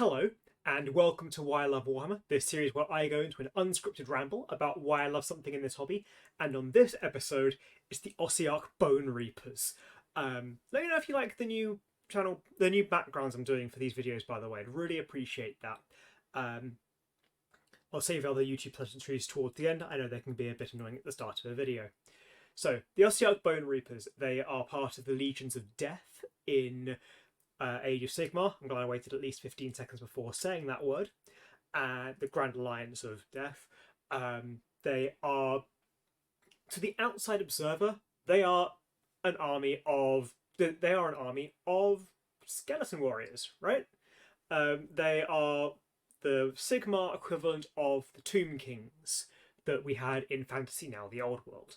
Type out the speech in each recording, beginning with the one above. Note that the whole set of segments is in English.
Hello, and welcome to Why I Love Warhammer, this series where I go into an unscripted ramble about why I love something in this hobby. And on this episode, it's the Ossiarch Bonereapers. Let me know if you like the new channel, the new backgrounds I'm doing for these videos, by the way. I'd really appreciate that. I'll save other YouTube pleasantries towards the end. I know they can be a bit annoying at the start of a video. So, the Ossiarch Bonereapers, they are part of the Legions of Death in Age of Sigmar. I'm glad I waited at least 15 seconds before saying that word. The Grand Alliance of Death. They are, to the outside observer, they are an army of skeleton warriors, right? They are the Sigmar equivalent of the Tomb Kings that we had in Fantasy Now, the Old World.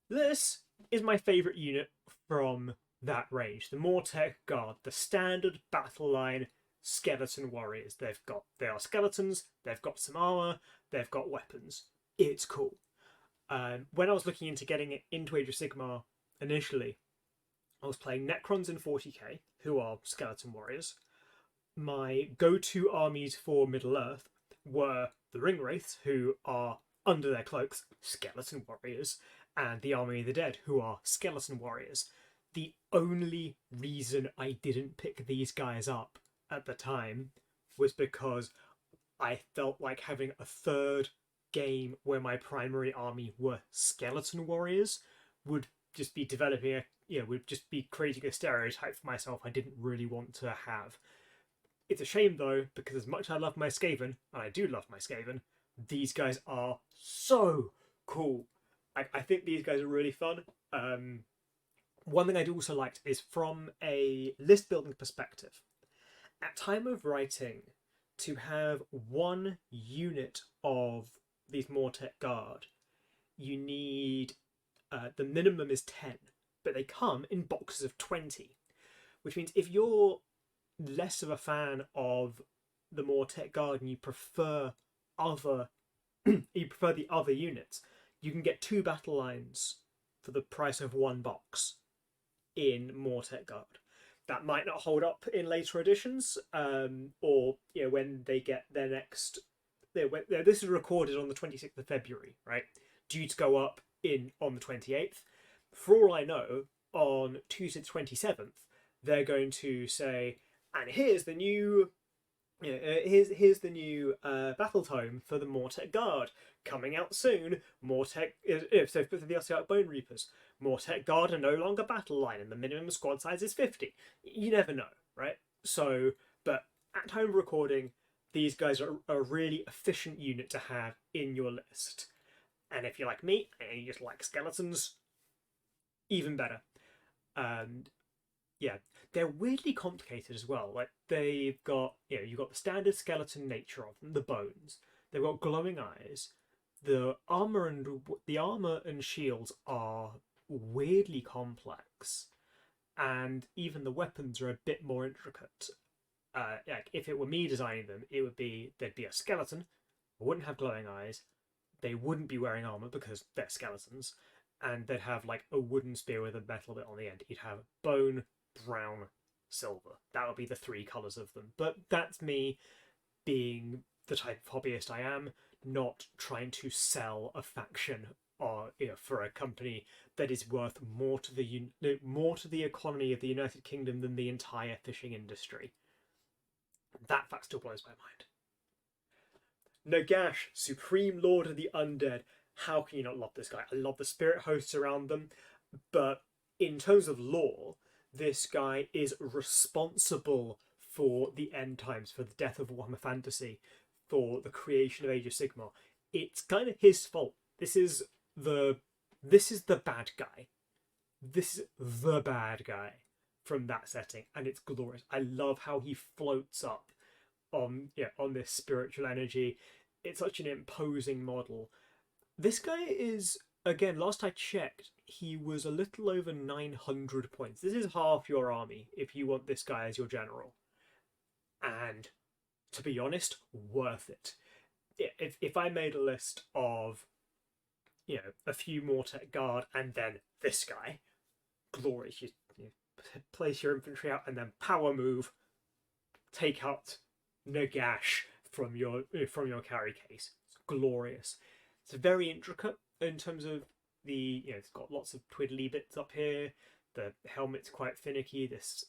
This is my favourite unit from that range. The Mortek Guard, the standard battle line skeleton warriors. They are skeletons, they've got some armour, they've got weapons. It's cool. When I was looking into getting it into Age of Sigmar initially, I was playing Necrons in 40k, who are skeleton warriors. My go-to armies for Middle-earth were the Ringwraiths, who are, under their cloaks, skeleton warriors, and the Army of the Dead, who are skeleton warriors. The only reason I didn't pick these guys up at the time was because I felt like having a third game where my primary army were skeleton warriors would just be would just be creating a stereotype for myself I didn't really want to have. It's a shame though, because as much as I love my Skaven, and I do love my Skaven, these guys are so cool. I think these guys are really fun. One thing I also liked is from a list building perspective. At time of writing, to have one unit of these Mortek Guard, you need the minimum is 10, but they come in boxes of 20, which means if you're less of a fan of the Mortek Guard and you prefer the other units, you can get 2 battle lines for the price of 1 box in Mortek Guard. That might not hold up in later editions, or when they get their next. This is recorded on the 26th of February, right? Due to go up on the 28th. For all I know, on Tuesday the 27th, they're going to say, and here's the new. Here's the new battle tome for the Mortek Guard coming out soon. So for the Ossiarch Bonereapers, Mortek Guard are no longer battle line, and the minimum squad size is 50. You never know, right? So, but at time of recording, these guys are a really efficient unit to have in your list. And if you're like me and you just like skeletons, even better. And yeah, they're weirdly complicated as well. Like they've got, you've got the standard skeleton nature of them, the bones. They've got glowing eyes. The armor and shields are weirdly complex, and even the weapons are a bit more intricate. Like if it were me designing them, they'd be a skeleton, wouldn't have glowing eyes, they wouldn't be wearing armor because they're skeletons, and they'd have like a wooden spear with a metal bit on the end. You'd have bone, brown, silver. That would be the 3 colours of them. But that's me being the type of hobbyist I am, not trying to sell a faction or for a company that is worth more to the economy of the United Kingdom than the entire fishing industry. That fact still blows my mind. Nagash, Supreme Lord of the Undead. How can you not love this guy? I love the spirit hosts around them, but in terms of lore, this guy is responsible for the end times, for the death of Warhammer Fantasy, for the creation of Age of Sigmar. It's kind of his fault. This is the bad guy. This is the bad guy from that setting, and it's glorious. I love how he floats up on this spiritual energy. It's such an imposing model. This guy is, again, last I checked, he was a little over 900 points. This is half your army if you want this guy as your general. And to be honest, worth it. If I made a list of, a few Mortek Guard and then this guy, glorious. You place your infantry out and then power move. take out Nagash from your carry case. It's glorious. It's very intricate in terms of it's got lots of twiddly bits up here. The helmet's quite finicky. This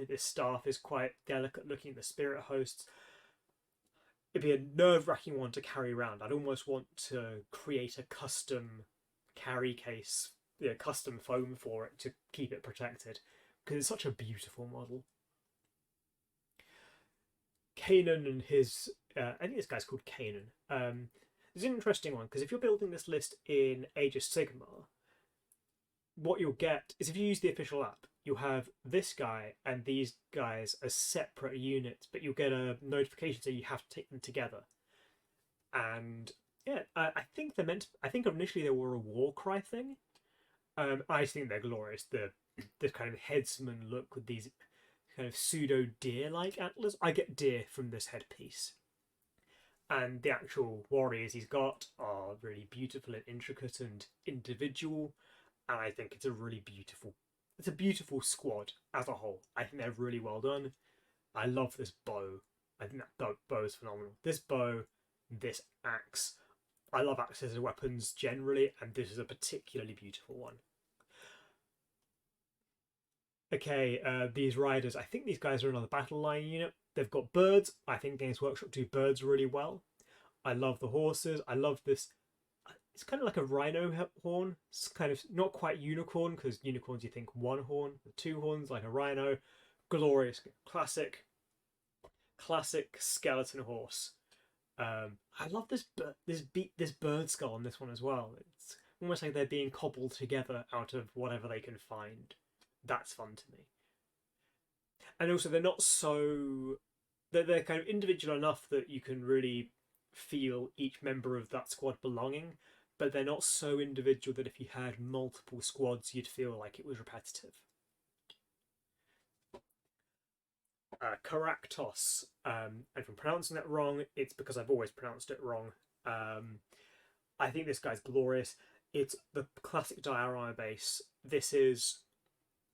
this staff is quite delicate looking. The spirit hosts. It'd be a nerve-wracking one to carry around. I'd almost want to create a custom carry case, custom foam for it to keep it protected, because it's such a beautiful model. Kanan and his, I think this guy's called Kanan. It's an interesting one, because if you're building this list in Age of Sigmar, what you'll get is if you use the official app, you'll have this guy and these guys as separate units, but you'll get a notification saying you have to take them together. And yeah, I think they're meant. I think initially they were a war cry thing. I think they're glorious. The kind of headsman look with these kind of pseudo deer-like antlers. I get deer from this headpiece. And the actual warriors he's got are really beautiful and intricate and individual. And I think it's a beautiful squad as a whole. I think they're really well done. I love this bow. I think that bow is phenomenal. This bow, this axe. I love axes as weapons generally, and this is a particularly beautiful one. Okay, these riders. I think these guys are another battle line unit. They've got birds. I think Games Workshop do birds really well. I love the horses. I love this. It's kind of like a rhino horn. It's kind of not quite unicorn, because unicorns you think one horn, two horns like a rhino. Glorious, classic skeleton horse. I love this bird skull on this one as well. It's almost like they're being cobbled together out of whatever they can find. That's fun to me. And also they're not so... They're kind of individual enough that you can really feel each member of that squad belonging, but they're not so individual that if you had multiple squads, you'd feel like it was repetitive. Caractos, and if I'm pronouncing that wrong, it's because I've always pronounced it wrong. I think this guy's glorious. It's the classic diorama base. This is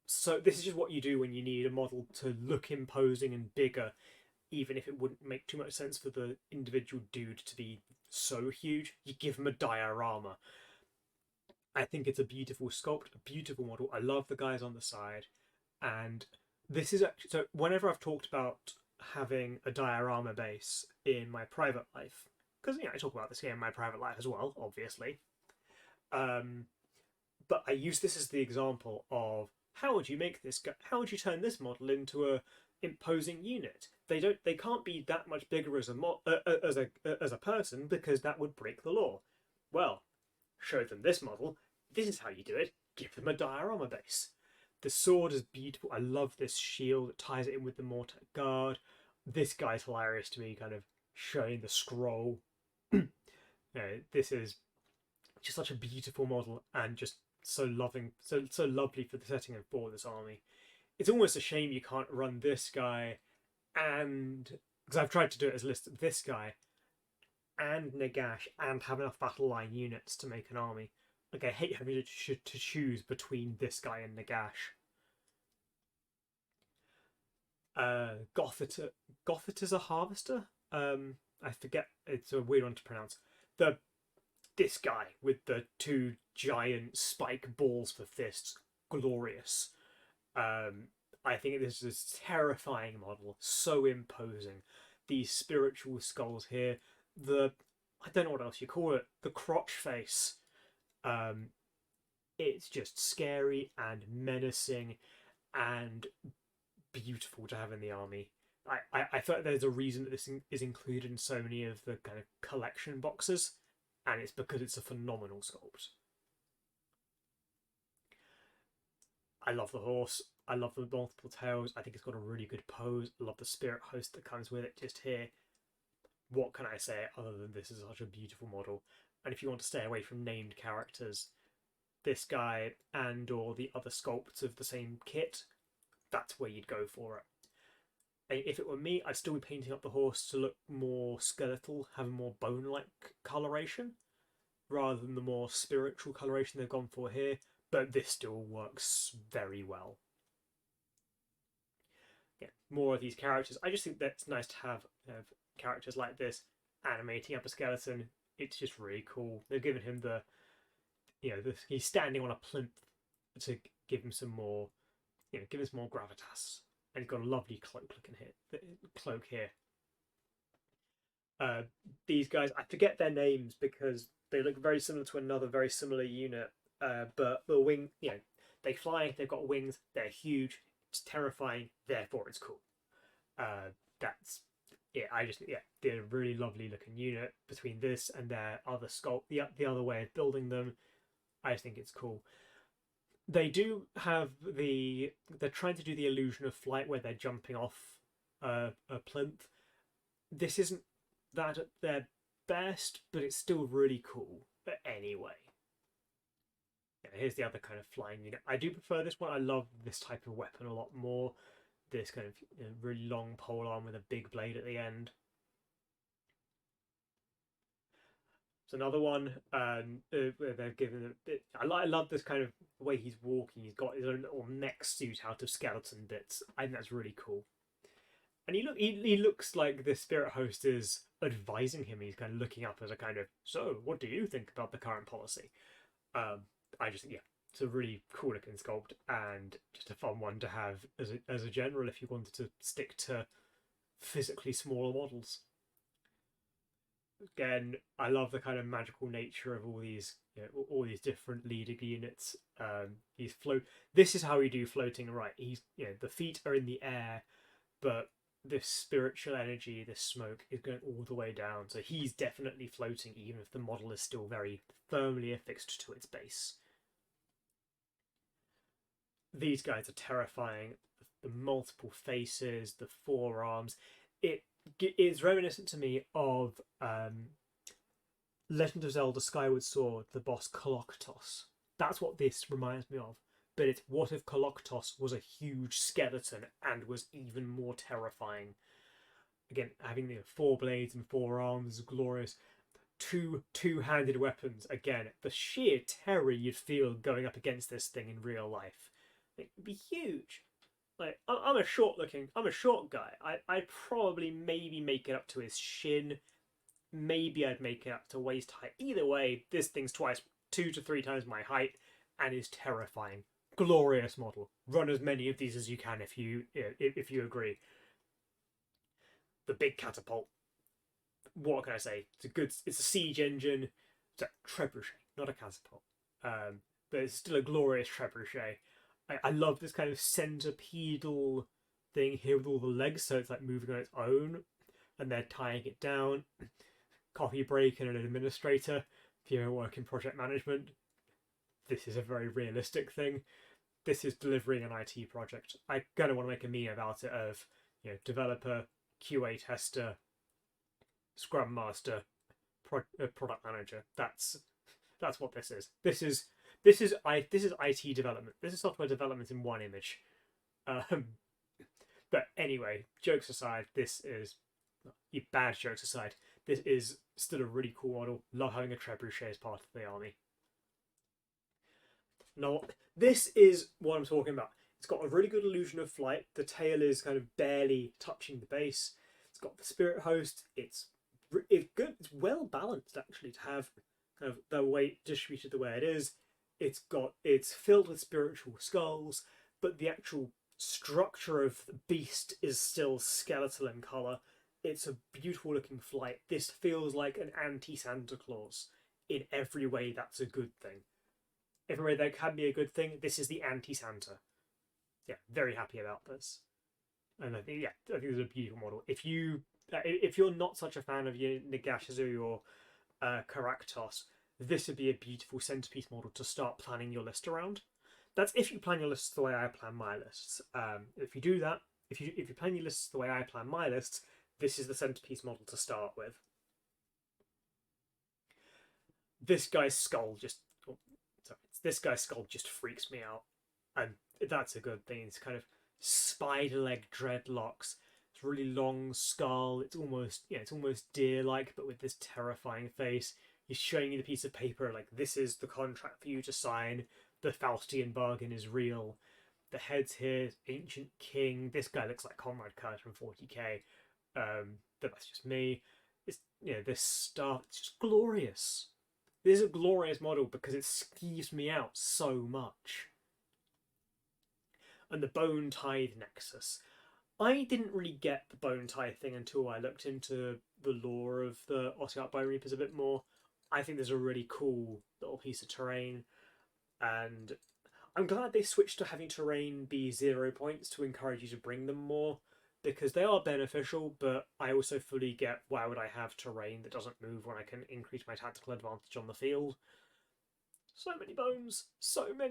just what you do when you need a model to look imposing and bigger, even if it wouldn't make too much sense for the individual dude to be so huge. You give him a diorama. I think it's a beautiful sculpt, a beautiful model. I love the guys on the side, and this is actually, so whenever I've talked about having a diorama base in my private life, because I talk about this game in my private life as well, obviously, but I use this as the example of how would you make this, how would you turn this model into a imposing unit? They can't be that much bigger as a person, because that would break the law. Well, show them this model. This is how you do it. Give them a diorama base. The sword is beautiful. I love this shield that ties it in with the Mortar Guard. This guy's hilarious to me, kind of showing the scroll. This is just such a beautiful model, and just so lovely for the setting and for this army. It's almost a shame you can't run this guy, and because I've tried to do it as a list of this guy and Nagash, and have enough battle line units to make an army. Like, I hate having to choose between this guy and Nagash. Gothita's a harvester. I forget. It's a weird one to pronounce. This guy with the two giant spike balls for fists, glorious. I think this is a terrifying model, so imposing. These spiritual skulls here, I don't know what else you call it, the crotch face. It's just scary and menacing and beautiful to have in the army. I feel like there's a reason that this is included in so many of the kind of collection boxes, and it's because it's a phenomenal sculpt. I love the horse. I love the multiple tails. I think it's got a really good pose. I love the spirit host that comes with it just here. What can I say other than this is such a beautiful model? And if you want to stay away from named characters, this guy and or the other sculpts of the same kit, that's where you'd go for it. And if it were me, I'd still be painting up the horse to look more skeletal, have a more bone-like coloration, rather than the more spiritual coloration they've gone for here. But this still works very well. Yeah, more of these characters. I just think that it's nice to have characters like this animating up a skeleton. It's just really cool. They've given him the, he's standing on a plinth to give him some more, give him some more gravitas. And he's got a lovely cloak here. These guys, I forget their names because they look very similar to another very similar unit. But the wing, they fly. They've got wings. They're huge. It's terrifying. Therefore, it's cool. That's it. They're a really lovely looking unit. Between this and their other sculpt, the other way of building them, I just think it's cool. They do have they're trying to do the illusion of flight where they're jumping off a plinth. This isn't that at their best, but it's still really cool. But anyway, here's the other kind of flying unit. I do prefer this one. I love this type of weapon a lot more. This kind of really long pole arm with a big blade at the end. It's another one where they've given it. I love this kind of the way he's walking. He's got his own little mech suit out of skeleton bits. I think that's really cool. And he looks like the spirit host is advising him. He's kind of looking up as a kind of, so what do you think about the current policy? It's a really cool looking sculpt and just a fun one to have as a general if you wanted to stick to physically smaller models. Again, I love the kind of magical nature of all these different leading units. This is how you do floating, right? The feet are in the air, but this spiritual energy, this smoke, is going all the way down. So he's definitely floating, even if the model is still very firmly affixed to its base. These guys are terrifying. The multiple faces, the forearms. It is reminiscent to me of Legend of Zelda Skyward Sword, the boss Koloktos. That's what this reminds me of. But it's what if Koloktos was a huge skeleton and was even more terrifying. Again, having the 4 blades and 4 arms is glorious. Two-handed weapons. Again, the sheer terror you'd feel going up against this thing in real life. It would be huge. Like, I'm a short guy. I'd probably maybe make it up to his shin. Maybe I'd make it up to waist height. Either way, this thing's 2 to 3 times my height and is terrifying. Glorious model. Run as many of these as you can if you agree. The big catapult. What can I say? It's a siege engine. It's a trebuchet, not a catapult. But it's still a glorious trebuchet. I love this kind of centipedal thing here with all the legs, so it's like moving on its own, and they're tying it down. Coffee break and an administrator. If you ever work in project management, this is a very realistic thing. This is delivering an IT project. I kind of want to make a meme about it of, developer, QA tester, scrum master, product manager. That's what this is. This is IT development. This is software development in one image. But anyway, jokes aside, bad jokes aside, this is still a really cool model. Love having a trebuchet as part of the army. Now, this is what I'm talking about. It's got a really good illusion of flight. The tail is kind of barely touching the base. It's got the spirit host. It's good. It's well balanced, actually, to have kind of the weight distributed the way it is. It's filled with spiritual skulls, but the actual structure of the beast is still skeletal in colour. It's a beautiful looking flight. This feels like an anti-Santa Claus. In every way, that's a good thing. Every way there can be a good thing, this is the anti-Santa. Yeah, very happy about this. And I think this is a beautiful model. If you're not such a fan of your Nagashizui or Karaktos, this would be a beautiful centerpiece model to start planning your list around. That's if you plan your lists the way I plan my lists. If you do that, if you plan your lists the way I plan my lists, this is the centerpiece model to start with. This guy's skull just freaks me out, and that's a good thing. It's kind of spider leg dreadlocks. It's a really long skull. It's almost deer-like, but with this terrifying face. He's showing you the piece of paper like, this is the contract for you to sign. The Faustian bargain is real. the heads here, Ancient King. This guy looks like Conrad Curtis from 40k, but that's just me. It's, you know, this stuff. It's just glorious. This is a glorious model because it skeeves me out so much. And the Bone Tithe Nexus. I didn't really get the Bone Tithe thing until I looked into the lore of the Ossiarch Bonereapers a bit more. I think there's a really cool little piece of terrain, and I'm glad they switched to having terrain be 0 points to encourage you to bring them more, because they are beneficial, but I also fully get why would I have terrain that doesn't move when I can increase my tactical advantage on the field. So many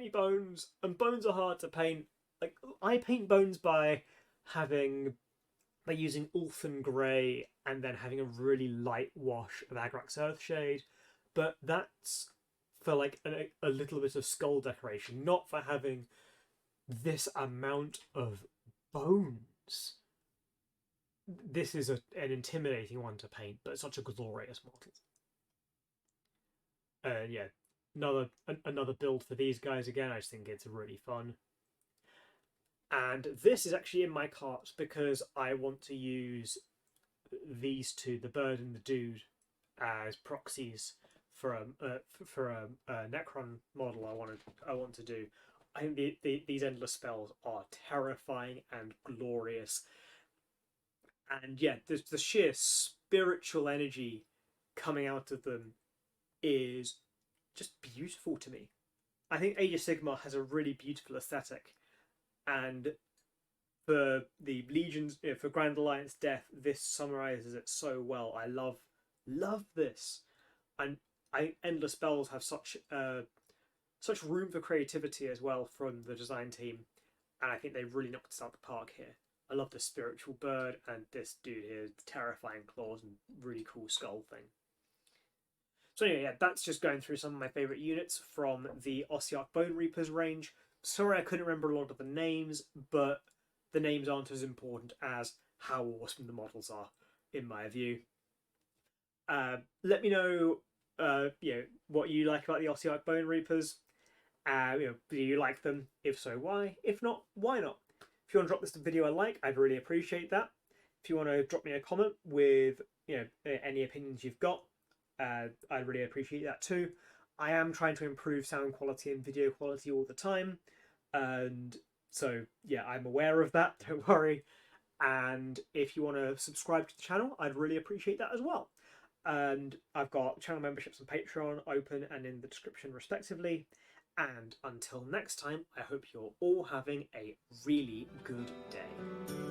bones, and bones are hard to paint. Like, I paint bones by using Ulthen Grey and then having a really light wash of Agrax Earthshade, but that's for like a little bit of skull decoration, not for having this amount of bones. This is an intimidating one to paint, but it's such a glorious model. And yeah, another build for these guys again. I just think it's really fun. And this is actually in my cart because I want to use these two, the bird and the dude, as proxies for a Necron model I want to do. I think these endless spells are terrifying and glorious, and yeah, the sheer spiritual energy coming out of them is just beautiful to me. I think Age of Sigmar has a really beautiful aesthetic, and for the Legions, for Grand Alliance Death, this summarizes it so well. I love this, and Endless Spells have such room for creativity as well from the design team, and I think they really knocked us out the park here. I love the spiritual bird and this dude here, the terrifying claws and really cool skull thing. So anyway, yeah, that's just going through some of my favourite units from the Ossiarch Bonereapers range. Sorry I couldn't remember a lot of the names, but the names aren't as important as how awesome the models are, in my view. Let me know, what you like about the Ossiarch Bonereapers. Do you like them? If so, why? If not, why not? If you want to drop this video a like, I'd really appreciate that. If you want to drop me a comment with any opinions you've got, I'd really appreciate that too. I am trying to improve sound quality and video quality all the time, and so yeah, I'm aware of that. Don't worry. And if you want to subscribe to the channel, I'd really appreciate that as well. And I've got channel memberships on Patreon open and in the description respectively. And until next time, I hope you're all having a really good day.